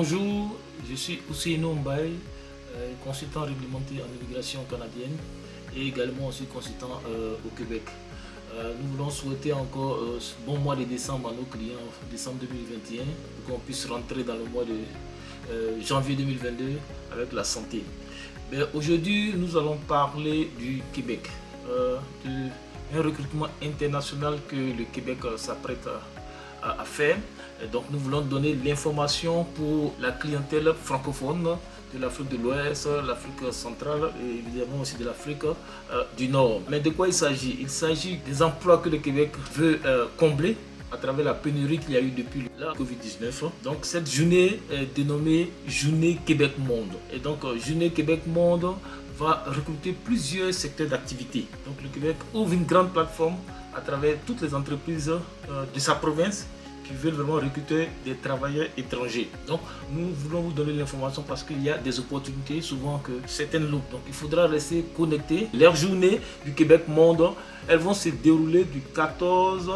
Bonjour, je suis Ousseynou Mbaye, consultant réglementé en immigration canadienne et également aussi consultant au Québec. Nous voulons souhaiter encore bon mois de décembre à nos clients, décembre 2021, pour qu'on puisse rentrer dans le mois de janvier 2022 avec la santé. Aujourd'hui, nous allons parler du Québec, d'un recrutement international que le Québec s'apprête à faire. Donc nous voulons donner l'information pour la clientèle francophone de l'Afrique de l'Ouest, l'Afrique centrale et évidemment aussi de l'Afrique du Nord. Mais de quoi il s'agit? Il s'agit des emplois que le Québec veut combler à travers la pénurie qu'il y a eu depuis la Covid-19. Donc cette journée est dénommée Journée Québec Monde. Et donc Journée Québec Monde va recruter plusieurs secteurs d'activité. Donc le Québec ouvre une grande plateforme à travers toutes les entreprises de sa province qui veulent vraiment recruter des travailleurs étrangers. Donc nous voulons vous donner l'information parce qu'il y a des opportunités souvent que certaines loupent. Donc il faudra rester connecté. Les journées du Québec Monde, elles vont se dérouler du 14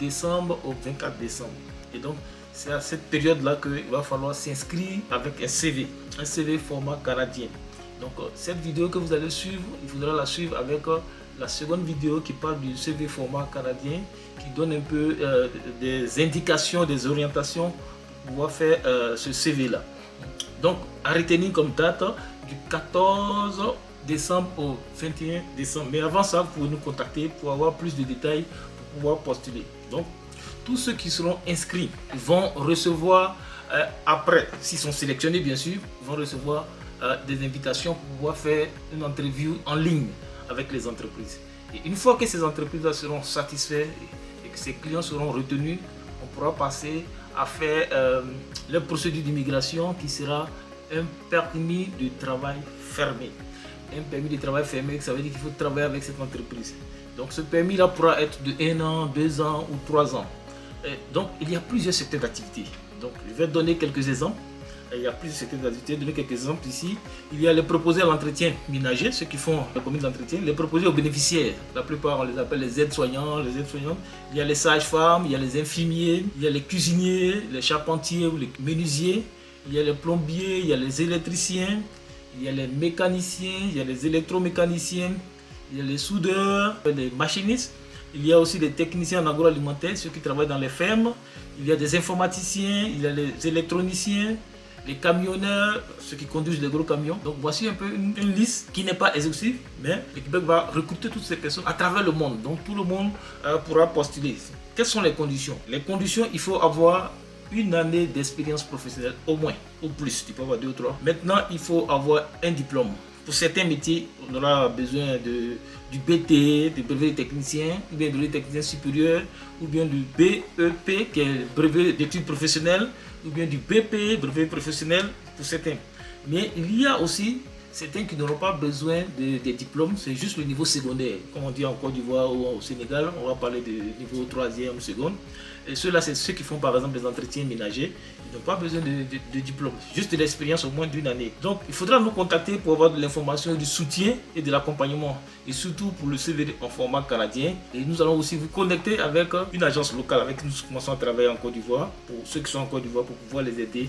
décembre au 24 décembre. Et donc c'est à cette période-là qu'il va falloir s'inscrire avec un CV format canadien. Donc cette vidéo que vous allez suivre, il faudra la suivre avec la seconde vidéo qui parle du CV format canadien, qui donne un peu des indications, des orientations pour pouvoir faire ce CV là. Donc à retenir comme date du 14 décembre au 21 décembre. Mais avant ça, vous pouvez nous contacter pour avoir plus de détails, pour pouvoir postuler. Donc tous ceux qui seront inscrits vont recevoir, après, s'ils sont sélectionnés bien sûr, vont recevoir des invitations pour pouvoir faire une interview en ligne avec les entreprises. Et une fois que ces entreprises seront satisfaites et que ces clients seront retenus, on pourra passer à faire la procédure d'immigration qui sera un permis de travail fermé. Un permis de travail fermé, ça veut dire qu'il faut travailler avec cette entreprise. Donc ce permis-là pourra être de 1 an, 2 ans ou 3 ans. Et donc il y a plusieurs secteurs d'activité. Donc je vais donner quelques exemples. Il y a plusieurs secteurs d'activité, donner quelques exemples ici. Il y a les proposés à l'entretien ménager, ceux qui font la commune d'entretien, les proposés aux bénéficiaires, la plupart on les appelle les aides-soignants, les aides-soignantes. Il y a les sages-femmes, il y a les infirmiers, il y a les cuisiniers, les charpentiers ou les menuisiers, il y a les plombiers, il y a les électriciens, il y a les mécaniciens, il y a les électromécaniciens, il y a les soudeurs, les machinistes. Il y a aussi des techniciens en agroalimentaire, ceux qui travaillent dans les fermes. Il y a des informaticiens, il y a les électroniciens, les camionneurs, ceux qui conduisent les gros camions. Donc voici un peu une liste qui n'est pas exhaustive, mais le Québec va recruter toutes ces personnes à travers le monde. Donc tout le monde pourra postuler. Quelles sont les conditions? Les conditions, il faut avoir une année d'expérience professionnelle au moins, au plus, tu peux avoir 2 ou 3. Maintenant, il faut avoir un diplôme. Pour certains métiers, on aura besoin du BT, du brevet de technicien, ou bien du brevet de technicien supérieur, ou bien du BEP, qui est brevet d'études professionnelles, ou bien du BP, brevet professionnel pour certains. Mais il y a aussi certains qui n'auront pas besoin des diplômes, c'est juste le niveau secondaire. Comme on dit en Côte d'Ivoire ou au Sénégal, on va parler de niveau 3e ou seconde. Et ceux-là, c'est ceux qui font par exemple des entretiens ménagers. Ils n'ont pas besoin de diplôme, juste de l'expérience au moins d'1 année. Donc, il faudra nous contacter pour avoir de l'information, du soutien et de l'accompagnement. Et surtout pour le CV en format canadien. Et nous allons aussi vous connecter avec une agence locale avec qui nous commençons à travailler en Côte d'Ivoire. Pour ceux qui sont en Côte d'Ivoire, pour pouvoir les aider.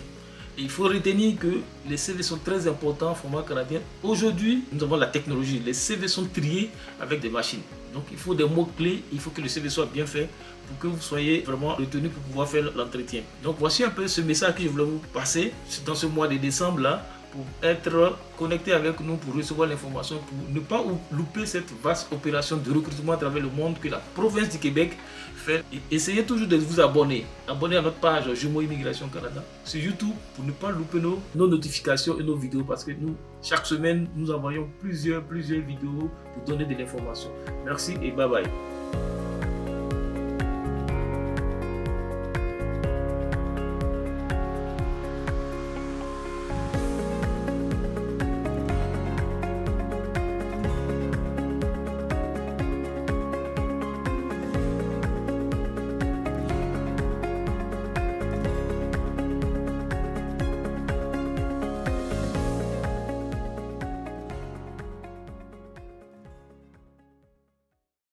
Et il faut retenir que les CV sont très importants en format canadien. Aujourd'hui, nous avons la technologie. Les CV sont triés avec des machines. Donc il faut des mots-clés, il faut que le CV soit bien fait pour que vous soyez vraiment retenu pour pouvoir faire l'entretien. Donc voici un peu ce message que je voulais vous passer dans ce mois de décembre là, pour être connecté avec nous, pour recevoir l'information, pour ne pas louper cette vaste opération de recrutement à travers le monde que la province du Québec fait. Et essayez toujours de vous abonner. Abonnez à notre page Jumeaux Immigration Canada sur YouTube pour ne pas louper nos notifications et nos vidéos parce que nous, chaque semaine, nous envoyons plusieurs vidéos pour donner de l'information. Merci et bye bye.